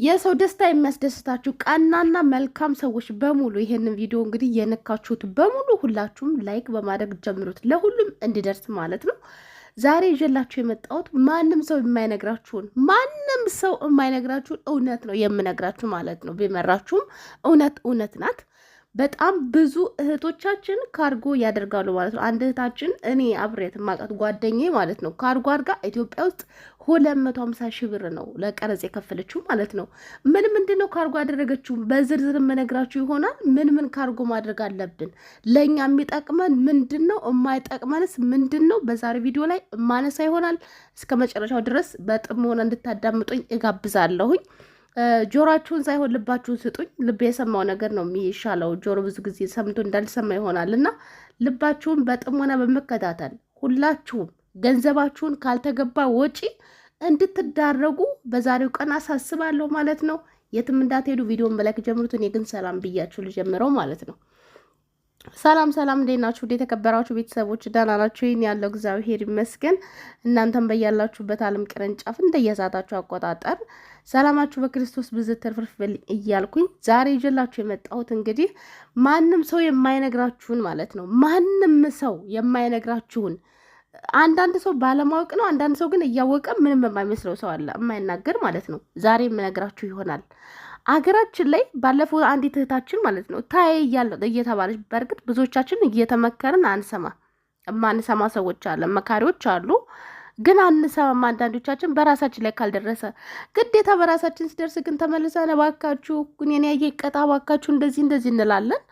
የሰው ደስታ የሚያስደስታችሁ ቀናና መልካም ሰዎች በሙሉ ይሄንን ቪዲዮ እንግዲህ የነካችሁት በሙሉ ሁላችሁም ላይክ በማድረግ ጀምሩት፣ ለሁሉም እንዲደርስ ማለት ነው። ዛሬ ይዤላችሁ የመጣሁት ማንም ሰው የማይነግራችሁን እውነት ነው የምነግራችሁ ማለት ነው። ቢመራችሁም እውነት ናት። በጣም ብዙ እህቶቻችን ካርጎ ያደርጋሉ ማለት ነው። አንድ እህታችን እኔ አብሬት ማቃት ጓደኛዬ ማለት ነው ካርጎ አድርጋ ኢትዮጵያ ውስጥ 250 ሺህ ብር ነው ለቀረጽ የከፈለችው ማለት ነው። ምንድነው ካርጎ ያደረገችው በዝርዝር መነግራችሁ ይሆናል። ምን ካርጎ ማድረግ አለብን፣ ለኛ የሚጠቅመን ምንድነው፣ የማይጠቅመንስ ምንድነው፣ በዛሬ ቪዲዮ ላይ ማነሳ ይሆናል። እስከ መጨረሻው ድረስ በጥሞና እንድታዳምጡኝ እጋብዛለሁኝ። ጆሮአችሁን ሳይሆን ልባችሁን ስጡኝ። ልብ የሰማው ነገር ነው የሚሻለው። ጆሮ ብዙ ጊዜ ሰምቶ እንዳልሰማ ይሆናል እና ልባችሁን በጥሞና በመከታተል ሁላችሁም ገንዘባችሁን ካልተገባ ወጪ እንድትዳረጉ በዛሬው ቀን አሳስባለሁ ማለት ነው። የትም እንዳትሄዱ ቪዲዮን በላይክ ጀምሩት። እኔ ግን ሰላም ብያችሁ ልጀምረው ማለት ነው። ሰላም እንዴት ናችሁ? ወደ ተከበራችሁ ቤተሰቦች ደህና ናችሁ? ይሄን ያለው እግዚአብሔር ይመስገን። እናንተም በያላችሁበት ዓለም ቅርንጫፍ እንደየሳታችሁ አቆጣጠር ሰላማችሁ በክርስቶስ ብዝት ተርፍርፍ በል እያልኩኝ ዛሬ ይዤላችሁ የመጣሁት እንግዲህ ማንም ሰው የማይነግራችሁን ማለት ነው። ማንም ሰው የማይነግራችሁን፣ አንዳንድ ሰው ባለማወቅ ነው፣ አንዳንድ ሰው ግን እያወቀ ምንም የማይመስለው ሰው አለ፣ የማይናገር ማለት ነው። ዛሬ የምነግራችሁ ይሆናል። አገራችን ላይ ባለፈው አንዲት እህታችን ማለት ነው ታይ እየተባለች፣ በእርግጥ ብዙዎቻችን እየተመከርን ማንሰማ ሰዎች አለ፣ መካሪዎች አሉ፣ ግን አንሰማም። አንዳንዶቻችን በራሳችን ላይ ካልደረሰ ግዴታ በራሳችን ሲደርስ ግን ተመልሰን እባካችሁ እኔን ያየ ይቀጣ እባካችሁ እንደዚህ እንላለን።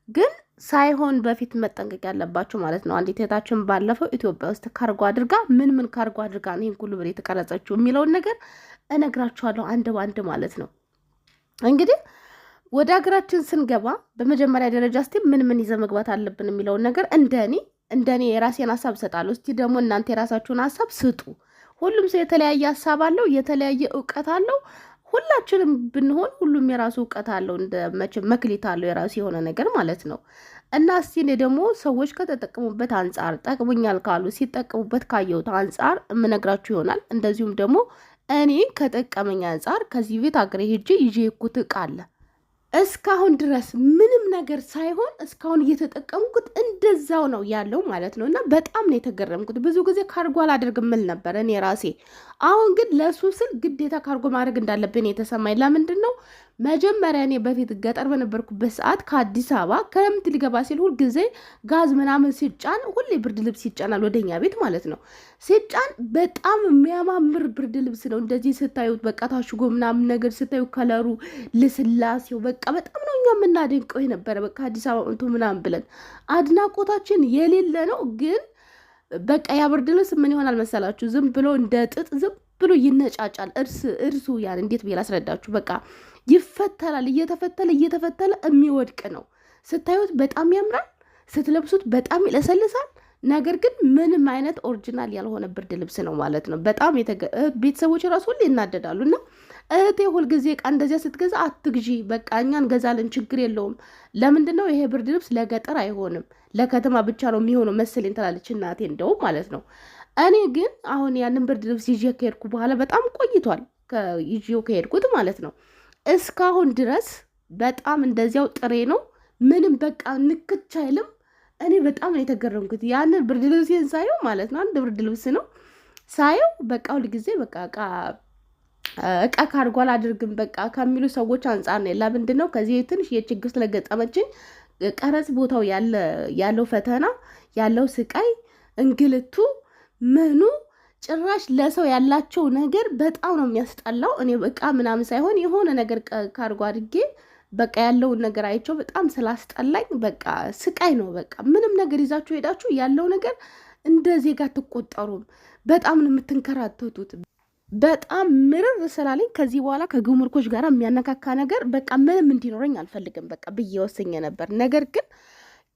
ግን ሳይሆን በፊት መጠንቀቅ ያለባችሁ ማለት ነው። አንዲት እህታችን ባለፈው ኢትዮጵያ ውስጥ ካርጎ አድርጋ ምን ካርጎ አድርጋ ነው ይሄን ሁሉ ብር የተቀረጸችው የሚለውን ነገር እነግራችኋለሁ አንድ ባንድ ማለት ነው። እንግዲህ ወደ ሀገራችን ስንገባ በመጀመሪያ ደረጃ እስቲ ምን ይዘ መግባት አለብን የሚለውን ነገር እንደኔ የራሴን ሀሳብ እሰጣለሁ። እስቲ ደግሞ እናንተ የራሳችሁን ሀሳብ ስጡ። ሁሉም ሰው የተለያየ ሀሳብ አለው፣ የተለያየ እውቀት አለው። ሁላችንም ብንሆን ሁሉም የራሱ እውቀት አለው፣ እንደ መክሊት አለው የራሱ የሆነ ነገር ማለት ነው። እና እስቲ እኔ ደግሞ ሰዎች ከተጠቀሙበት አንጻር ጠቅሙኛል ካሉ ሲጠቀሙበት ካየሁት አንጻር የምነግራችሁ ይሆናል። እንደዚሁም ደግሞ እኔ ከጠቀመኝ አንጻር ከዚህ ቤት አገሬ ሄጄ ይዤ የኩት እቃ አለ። እስካሁን ድረስ ምንም ነገር ሳይሆን እስካሁን እየተጠቀምኩት እንደዛው ነው ያለው ማለት ነው። እና በጣም ነው የተገረምኩት። ብዙ ጊዜ ካርጎ አላደርግም ምል ነበር እኔ ራሴ። አሁን ግን ለሱ ስል ግዴታ ካርጎ ማድረግ እንዳለብን የተሰማኝ ለምንድን ነው? መጀመሪያ እኔ በፊት ገጠር በነበርኩበት ሰዓት ከአዲስ አበባ ክረምት ሊገባ ሲል ሁል ጊዜ ጋዝ ምናምን ሲጫን ሁሌ ብርድ ልብስ ይጫናል ወደኛ ቤት ማለት ነው። ሲጫን በጣም የሚያማምር ብርድ ልብስ ነው። እንደዚህ ስታዩት በቃ ታሽጎ ምናምን ነገር ስታዩ ከለሩ ልስላሴው በቃ በጣም ነው እኛ የምናደንቀው የነበረ። በቃ አዲስ አበባ እንቶ ምናምን ብለን አድናቆታችን የሌለ ነው። ግን በቃ ያ ብርድ ልብስ ምን ይሆናል መሰላችሁ? ዝም ብሎ እንደ ጥጥ ዝም ብሎ ይነጫጫል። እርሱ ያን እንዴት ብዬ ላስረዳችሁ? በቃ ይፈተላል። እየተፈተለ የሚወድቅ ነው። ስታዩት በጣም ያምራል፣ ስትለብሱት በጣም ይለሰልሳል። ነገር ግን ምንም አይነት ኦሪጂናል ያልሆነ ብርድ ልብስ ነው ማለት ነው። በጣም ቤተሰቦች ራሱ ሁሌ ይናደዳሉ። እና እህቴ ሁልጊዜ ዕቃ እንደዚያ ስትገዛ አትግዢ፣ በቃ እኛ እንገዛለን፣ ችግር የለውም። ለምንድን ነው ይሄ ብርድ ልብስ ለገጠር አይሆንም ለከተማ ብቻ ነው የሚሆነው መሰለኝ ትላለች እናቴ እንደውም ማለት ነው። እኔ ግን አሁን ያንን ብርድ ልብስ ይዤ ከሄድኩ በኋላ በጣም ቆይቷል ይዤው ከሄድኩት ማለት ነው። እስካሁን ድረስ በጣም እንደዚያው ጥሬ ነው። ምንም በቃ ንክች አይልም። እኔ በጣም ነው የተገረምኩት ያንን ብርድ ልብሴን ሳየው ማለት ነው። አንድ ብርድ ልብስ ነው ሳየው በቃ ሁልጊዜ በቃ እቃ ካርጎ አላደርግም በቃ ከሚሉ ሰዎች አንጻር ነው። ለምንድን ነው ከዚህ ትንሽ የችግር ስለገጠመችኝ ቀረጽ ቦታው ያለው ፈተና ያለው ስቃይ እንግልቱ ምኑ ጭራሽ ለሰው ያላቸው ነገር በጣም ነው የሚያስጠላው። እኔ እቃ ምናምን ሳይሆን የሆነ ነገር ካርጎ አድርጌ በቃ ያለውን ነገር አይቸው በጣም ስላስጠላኝ በቃ ስቃይ ነው። በቃ ምንም ነገር ይዛችሁ ሄዳችሁ ያለው ነገር እንደ ዜጋ አትቆጠሩም። በጣም ነው የምትንከራተቱት። በጣም ምርር ስላለኝ ከዚህ በኋላ ከጉምሩኮች ጋር የሚያነካካ ነገር በቃ ምንም እንዲኖረኝ አልፈልግም በቃ ብዬ ወስኜ ነበር። ነገር ግን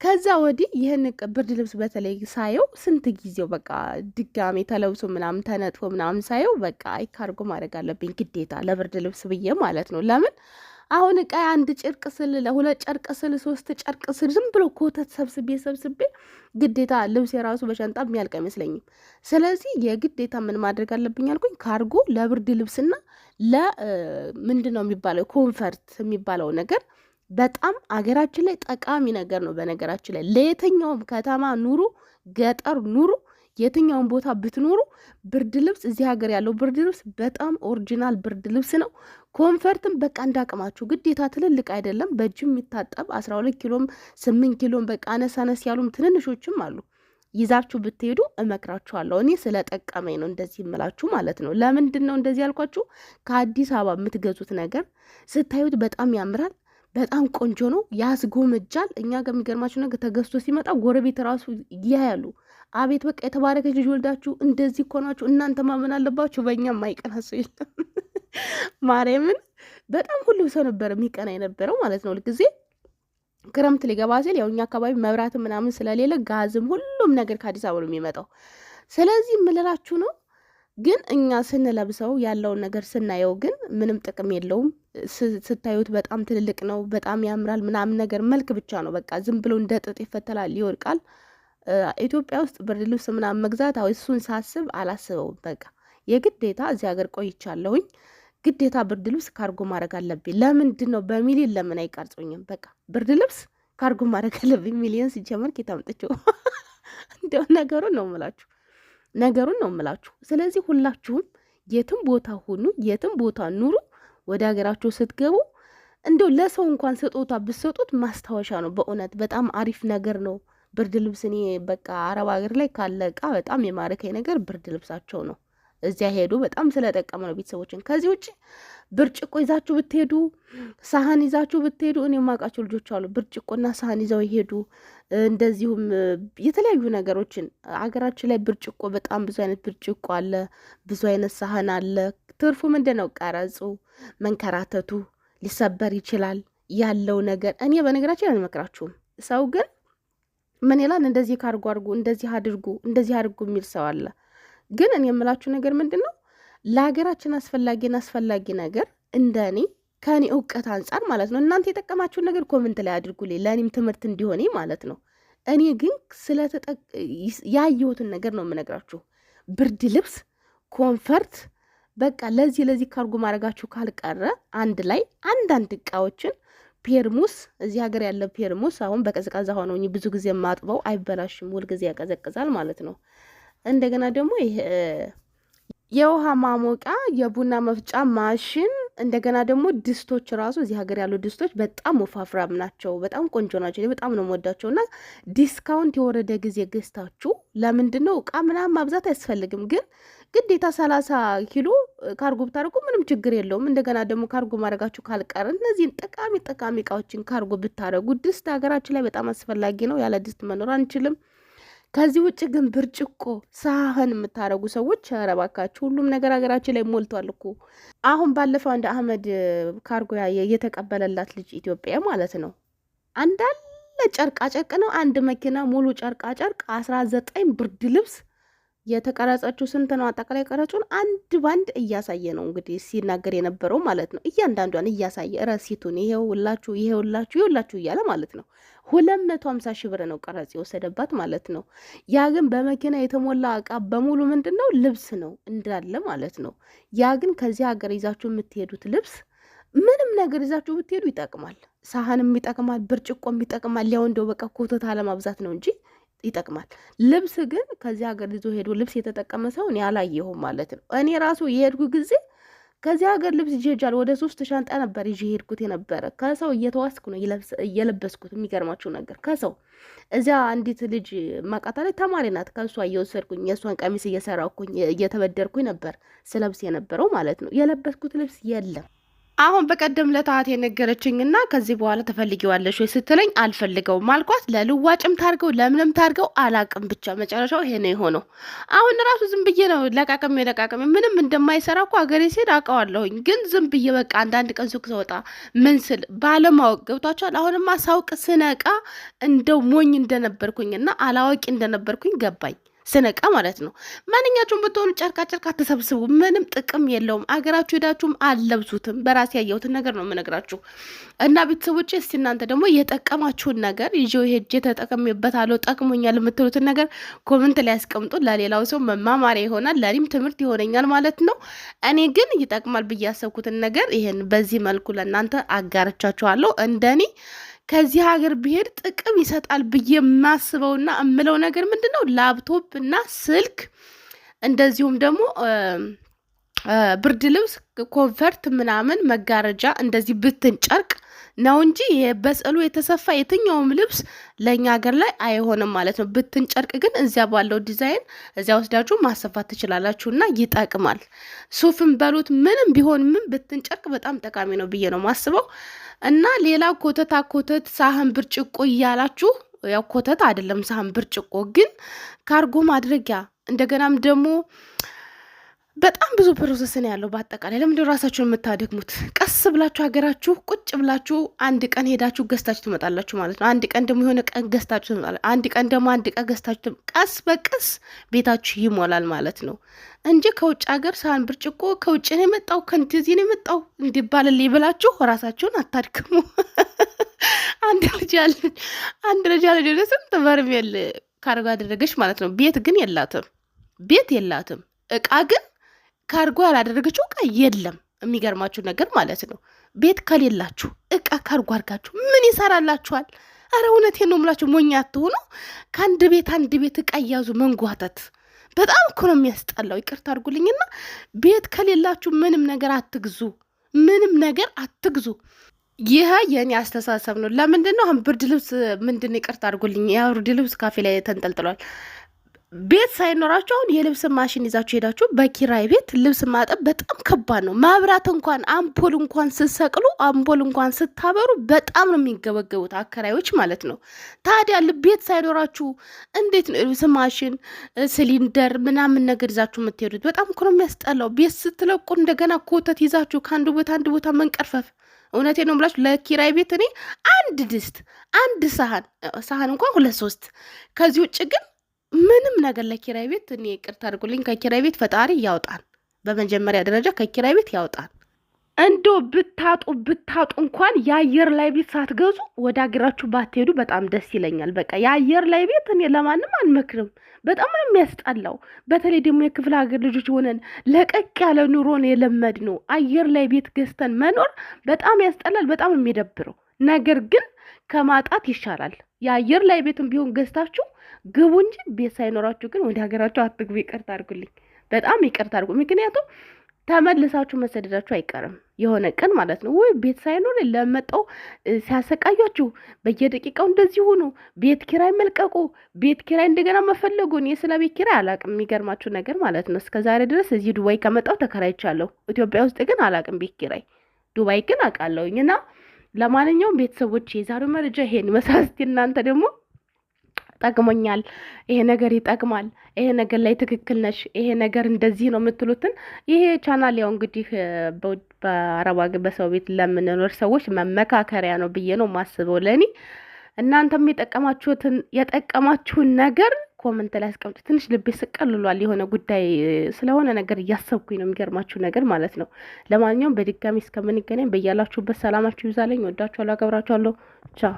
ከዛ ወዲህ ይህን ብርድ ልብስ በተለይ ሳየው ስንት ጊዜው በቃ ድጋሜ ተለብሶ ምናምን ተነጥፎ ምናምን ሳየው በቃ ካርጎ ማድረግ አለብኝ ግዴታ ለብርድ ልብስ ብዬ ማለት ነው። ለምን አሁን እቃ አንድ ጨርቅ ስል ለሁለት ጨርቅ ስል ሶስት ጨርቅ ስል ዝም ብሎ ኮተት ሰብስቤ ግዴታ ልብስ የራሱ በሻንጣ የሚያልቅ አይመስለኝም። ስለዚህ የግዴታ ምን ማድረግ አለብኝ አልኩኝ? ካርጎ ለብርድ ልብስና ለምንድን ነው የሚባለው ኮንፈርት የሚባለው ነገር በጣም አገራችን ላይ ጠቃሚ ነገር ነው። በነገራችን ላይ ለየትኛውም ከተማ ኑሩ፣ ገጠር ኑሩ፣ የትኛውን ቦታ ብትኖሩ ብርድ ልብስ እዚህ ሀገር ያለው ብርድ ልብስ በጣም ኦሪጂናል ብርድ ልብስ ነው። ኮንፈርትም በቃ እንዳቅማችሁ ግዴታ ትልልቅ አይደለም፣ በእጅ የሚታጠብ 12 ኪሎም 8 ኪሎም በቃ አነስ ያሉም ትንንሾችም አሉ። ይዛችሁ ብትሄዱ እመክራችኋለሁ። እኔ ስለጠቀመኝ ነው እንደዚህ የምላችሁ ማለት ነው። ለምንድን ነው እንደዚህ ያልኳችሁ? ከአዲስ አበባ የምትገዙት ነገር ስታዩት በጣም ያምራል፣ በጣም ቆንጆ ነው፣ ያስጎመጃል። እኛ ጋር የሚገርማችሁ ነገር ተገዝቶ ሲመጣ ጎረቤት ራሱ ያያሉ። አቤት በቃ የተባረከች ልጅ ወልዳችሁ እንደዚህ እኮ ናችሁ እናንተ ማመን አለባችሁ። በእኛም ማይቀና ሰው የለም። ማርያምን በጣም ሁሉም ሰው ነበር የሚቀና የነበረው ማለት ነው። ሁልጊዜ ክረምት ሊገባ ሲል ያው እኛ አካባቢ መብራትም ምናምን ስለሌለ ጋዝም ሁሉም ነገር ከአዲስ አበባ ነው የሚመጣው። ስለዚህ የምልላችሁ ነው ግን እኛ ስንለብሰው ያለውን ነገር ስናየው ግን ምንም ጥቅም የለውም። ስታዩት በጣም ትልልቅ ነው፣ በጣም ያምራል ምናምን ነገር መልክ ብቻ ነው። በቃ ዝም ብሎ እንደ ጥጥ ይፈተላል፣ ይወድቃል። ኢትዮጵያ ውስጥ ብርድ ልብስ ምናምን መግዛት እሱን ሳስብ አላስበውም። በቃ የግዴታ እዚህ ሀገር ቆይቻለሁኝ፣ ግዴታ ብርድ ልብስ ካርጎ ማድረግ አለብኝ። ለምንድን ነው በሚሊዮን ለምን አይቀርጹኝም? በቃ ብርድ ልብስ ካርጎ ማድረግ አለብኝ። ሚሊዮን ሲጀመር ኬታምጥችው እንዲያው ነገሩን ነው የምላችሁ። ስለዚህ ሁላችሁም የትም ቦታ ሁኑ፣ የትም ቦታ ኑሩ፣ ወደ ሀገራችሁ ስትገቡ እንደው ለሰው እንኳን ስጦታ ብትሰጡት ማስታወሻ ነው። በእውነት በጣም አሪፍ ነገር ነው ብርድ ልብስ። እኔ በቃ አረብ ሀገር ላይ ካለ እቃ በጣም የማረከኝ ነገር ብርድ ልብሳቸው ነው። እዚያ ሄዱ በጣም ስለጠቀመ ነው ቤተሰቦችን። ከዚህ ውጭ ብርጭቆ ይዛችሁ ብትሄዱ፣ ሳህን ይዛችሁ ብትሄዱ፣ እኔ የማውቃቸው ልጆች አሉ ብርጭቆና ሳህን ይዘው ይሄዱ። እንደዚሁም የተለያዩ ነገሮችን አገራችን ላይ ብርጭቆ በጣም ብዙ አይነት ብርጭቆ አለ፣ ብዙ አይነት ሳህን አለ። ትርፉ ምንድን ነው? ቀረጹ፣ መንከራተቱ፣ ሊሰበር ይችላል ያለው ነገር። እኔ በነገራችን አልመክራችሁም። ሰው ግን ምን ይላል? እንደዚህ ካርጎ አድርጉ፣ እንደዚህ አድርጉ የሚል ሰው አለ። ግን እኔ የምላችሁ ነገር ምንድን ነው ለሀገራችን አስፈላጊ ነገር እንደ እኔ ከእኔ እውቀት አንጻር ማለት ነው። እናንተ የጠቀማችሁን ነገር ኮመንት ላይ አድርጉልኝ፣ ለእኔም ትምህርት እንዲሆኔ ማለት ነው። እኔ ግን ያየሁትን ነገር ነው የምነግራችሁ። ብርድ ልብስ፣ ኮንፈርት በቃ ለዚህ ካርጎ ማድረጋችሁ ካልቀረ አንድ ላይ አንዳንድ እቃዎችን ፔርሙስ፣ እዚህ ሀገር ያለ ፔርሙስ አሁን በቀዝቃዛ ሆነው ብዙ ጊዜ ማጥበው አይበላሽም፣ ሁልጊዜ ያቀዘቅዛል ማለት ነው። እንደገና ደግሞ የውሃ ማሞቂያ፣ የቡና መፍጫ ማሽን፣ እንደገና ደግሞ ድስቶች ራሱ እዚህ ሀገር ያሉ ድስቶች በጣም ወፋፍራም ናቸው፣ በጣም ቆንጆ ናቸው። እኔ በጣም ነው የምወዳቸው። እና ዲስካውንት የወረደ ጊዜ ገዝታችሁ ለምንድን ነው እቃ ምናምን ማብዛት አያስፈልግም፣ ግን ግዴታ 30 ኪሎ ካርጎ ብታደርጉ ምንም ችግር የለውም። እንደገና ደግሞ ካርጎ ማድረጋችሁ ካልቀረ እነዚህን ጠቃሚ እቃዎችን ካርጎ ብታደርጉ፣ ድስት ሀገራችን ላይ በጣም አስፈላጊ ነው። ያለ ድስት መኖር አንችልም። ከዚህ ውጭ ግን ብርጭቆ፣ ሳህን የምታደርጉ ሰዎች ኧረ እባካችሁ ሁሉም ነገር ሀገራችን ላይ ሞልቷል እኮ። አሁን ባለፈው አንድ አህመድ ካርጎ የተቀበለላት ልጅ ኢትዮጵያ ማለት ነው አንዳለ ጨርቃ ነው። አንድ መኪና ሙሉ ጨርቃ 19 ብርድ ልብስ የተቀረጸችው ስንት ነው? አጠቃላይ ቀረጹን አንድ ባንድ እያሳየ ነው እንግዲህ ሲናገር የነበረው ማለት ነው። እያንዳንዷን እያሳየ ረሲቱን ይሄውላችሁ እያለ ማለት ነው። 250 ሺህ ብር ነው ቀረጽ የወሰደባት ማለት ነው። ያ ግን በመኪና የተሞላ እቃ በሙሉ ምንድን ነው ልብስ ነው እንዳለ ማለት ነው። ያ ግን ከዚህ ሀገር ይዛችሁ የምትሄዱት ልብስ ምንም ነገር ይዛችሁ ብትሄዱ ይጠቅማል። ሳህንም ይጠቅማል፣ ብርጭቆም ይጠቅማል። ያው እንደው በቃ ኮተታ ለማብዛት ነው እንጂ ይጠቅማል። ልብስ ግን ከዚህ ሀገር ይዞ ሄዶ ልብስ የተጠቀመ ሰውን ያላየሁም ማለት ነው። እኔ ራሱ የሄድኩ ጊዜ ከዚህ ሀገር ልብስ ይዤ ሄጃለሁ። ወደ 3 ሻንጣ ነበር ይዤ ሄድኩት የነበረ። ከሰው እየተዋስኩ ነው እየለበስኩት። የሚገርማችሁ ነገር ከሰው እዚያ አንዲት ልጅ ማቃታ ላይ ተማሪ ናት። ከእሷ እየወሰድኩኝ የእሷን ቀሚስ እየሰራኩኝ እየተበደርኩኝ ነበር ስለብስ የነበረው ማለት ነው። የለበስኩት ልብስ የለም። አሁን በቀደም ለታት የነገረችኝና ከዚህ በኋላ ተፈልጊዋለሽ ወይ ስትለኝ አልፈልገውም አልኳት። ለልዋጭም ታርገው ለምንም ታርገው አላቅም፣ ብቻ መጨረሻው ይሄ ነው የሆነው። አሁን ራሱ ዝም ብዬ ነው ለቃቀም ምንም እንደማይሰራ እኮ ሀገሬ ሲሄድ አውቀዋለሁኝ፣ ግን ዝም ብዬ በቃ አንዳንድ ቀን ሱቅ ስወጣ ምን ስል ባለማወቅ ገብቷቸዋል። አሁንማ ሳውቅ ስነቃ እንደው ሞኝ እንደነበርኩኝና አላዋቂ እንደነበርኩኝ ገባኝ። ስነቃ ማለት ነው። ማንኛችሁም ብትሆኑ ጨርቃ ጨርቅ አትሰብስቡ፣ ምንም ጥቅም የለውም። አገራችሁ ሄዳችሁም አልለብሱትም። በራሴ ያየሁትን ነገር ነው የምነግራችሁ። እና ቤተሰቦች እስቲ እናንተ ደግሞ የጠቀማችሁን ነገር ይዤው ሄጄ ተጠቅሜበታለሁ ጠቅሞኛል የምትሉትን ነገር ኮመንት ላይ ያስቀምጡ። ለሌላው ሰው መማማሪያ ይሆናል፣ ለእኔም ትምህርት ይሆነኛል ማለት ነው። እኔ ግን ይጠቅማል ብዬ ያሰብኩትን ነገር ይሄን በዚህ መልኩ ለእናንተ አጋርቻችኋለሁ። እንደኔ ከዚህ ሀገር ብሄድ ጥቅም ይሰጣል ብዬ የማስበውና እምለው ነገር ምንድን ነው? ላፕቶፕ እና ስልክ እንደዚሁም ደግሞ ብርድ ልብስ፣ ኮንፈርት ምናምን፣ መጋረጃ እንደዚህ ብትን ጨርቅ ነው እንጂ በስዕሉ የተሰፋ የትኛውም ልብስ ለእኛ ሀገር ላይ አይሆንም ማለት ነው። ብትን ጨርቅ ግን እዚያ ባለው ዲዛይን እዚያ ወስዳችሁ ማሰፋት ትችላላችሁ እና ይጠቅማል። ሱፍም በሉት ምንም ቢሆን ምን ብትን ጨርቅ በጣም ጠቃሚ ነው ብዬ ነው ማስበው። እና ሌላ ኮተት ሳህን ብርጭቆ እያላችሁ ያው ኮተት አይደለም ሳህን ብርጭቆ ግን ካርጎ ማድረጊያ እንደገናም ደግሞ በጣም ብዙ ፕሮሰስ ነው ያለው። በአጠቃላይ ለምንድን ራሳችሁን የምታደግሙት? ቀስ ብላችሁ ሀገራችሁ ቁጭ ብላችሁ አንድ ቀን ሄዳችሁ ገዝታችሁ ትመጣላችሁ ማለት ነው። አንድ ቀን ደግሞ የሆነ ቀን ገዝታችሁ ትመጣላችሁ። አንድ ቀን ደግሞ አንድ ቀን ገዝታችሁ ቀስ በቀስ ቤታችሁ ይሞላል ማለት ነው እንጂ ከውጭ ሀገር ሳህን ብርጭቆ ከውጭ ነው የመጣው ከእንትዚህ ነው የመጣው እንዲባልልኝ ብላችሁ ራሳችሁን አታድክሙ። አንድ ልጅ ያለች ወደ ስንት በርሜል ካርጎ ያደረገች ማለት ነው። ቤት የላትም እቃ ግን ካርጎ ያላደረገችው እቃ የለም። የሚገርማችሁ ነገር ማለት ነው ቤት ከሌላችሁ እቃ ካርጎ አድርጋችሁ ምን ይሰራላችኋል? አረ እውነቴን ነው የምላችሁ፣ ሞኛ አትሆኑ። ከአንድ ቤት እቃ እያዙ መንጓተት በጣም እኮ ነው የሚያስጠላው። ይቅርታ አድርጉልኝና ቤት ከሌላችሁ ምንም ነገር አትግዙ። ይህ የእኔ አስተሳሰብ ነው። ለምንድን ነው አሁን ብርድ ልብስ ምንድን ይቅርታ አድርጉልኝ፣ የብርድ ልብስ ካፌ ላይ ተንጠልጥሏል። ቤት ሳይኖራችሁ አሁን የልብስ ማሽን ይዛችሁ ሄዳችሁ በኪራይ ቤት ልብስ ማጠብ በጣም ከባድ ነው። ማብራት እንኳን አምፖል እንኳን ስትሰቅሉ አምፖል እንኳን ስታበሩ በጣም ነው የሚገበገቡት አከራዮች ማለት ነው። ታዲያ ቤት ሳይኖራችሁ እንዴት ነው ልብስ ማሽን ሲሊንደር ምናምን ነገር ይዛችሁ የምትሄዱት? በጣም እኮ ነው የሚያስጠላው። ቤት ስትለቁ እንደገና ኮተት ይዛችሁ ከአንድ ቦታ መንቀርፈፍ። እውነቴ ነው ብላችሁ ለኪራይ ቤት እኔ አንድ ድስት አንድ ሳህን እንኳን 2-3 ከዚህ ውጭ ግን ምንም ነገር ለኪራይ ቤት እኔ ይቅርታ አድርጉልኝ፣ ከኪራይ ቤት ፈጣሪ ያውጣን። በመጀመሪያ ደረጃ ከኪራይ ቤት ያውጣን። እንዶ ብታጡ እንኳን የአየር ላይ ቤት ሳትገዙ ወደ ሀገራችሁ ባትሄዱ በጣም ደስ ይለኛል። በቃ የአየር ላይ ቤት እኔ ለማንም አልመክርም። በጣም ነው የሚያስጠላው። በተለይ ደግሞ የክፍለ ሀገር ልጆች ሆነን ለቀቅ ያለ ኑሮን የለመድ ነው አየር ላይ ቤት ገዝተን መኖር በጣም ያስጠላል። በጣም ነው የሚደብረው። ነገር ግን ከማጣት ይሻላል። የአየር ላይ ቤትም ቢሆን ገዝታችሁ ግቡ እንጂ ቤት ሳይኖራችሁ ግን ወደ ሀገራችሁ አትግቡ። ይቅርታ አድርጉልኝ፣ በጣም ይቅርታ አድርጉ። ምክንያቱም ተመልሳችሁ መሰደዳችሁ አይቀርም የሆነ ቀን ማለት ነው። ወይ ቤት ሳይኖር ለመጣው ሲያሰቃያችሁ በየደቂቃው እንደዚህ ሆኑ፣ ቤት ኪራይ መልቀቁ፣ ቤት ኪራይ እንደገና መፈለጉ። እኔ ስለ ቤት ኪራይ አላቅም። የሚገርማችሁ ነገር ማለት ነው እስከዛሬ ድረስ እዚህ ዱባይ ከመጣው ተከራይቻለሁ። ኢትዮጵያ ውስጥ ግን አላቅም ቤት ኪራይ። ዱባይ ግን አውቃለሁኝ። እና ለማንኛውም ቤተሰቦች የዛሬው መረጃ ይሄን መሳስቲ እናንተ ደግሞ ጠቅሞኛል፣ ይሄ ነገር ይጠቅማል፣ ይሄ ነገር ላይ ትክክል ነሽ፣ ይሄ ነገር እንደዚህ ነው የምትሉትን ይሄ ቻናል ያው እንግዲህ በአረብ ሀገር በሰው ቤት ለምንኖር ሰዎች መመካከሪያ ነው ብዬ ነው ማስበው። ለእኔ እናንተም የጠቀማችሁን ነገር ኮመንት ላይ አስቀምጡ። ትንሽ ልቤ ስቀልሏል። የሆነ ጉዳይ ስለሆነ ነገር እያሰብኩኝ ነው። የሚገርማችሁ ነገር ማለት ነው። ለማንኛውም በድጋሚ እስከምንገናኝ በያላችሁበት ሰላማችሁ ይብዛለኝ። ወዳችኋለሁ፣ አከብራችኋለሁ። ቻው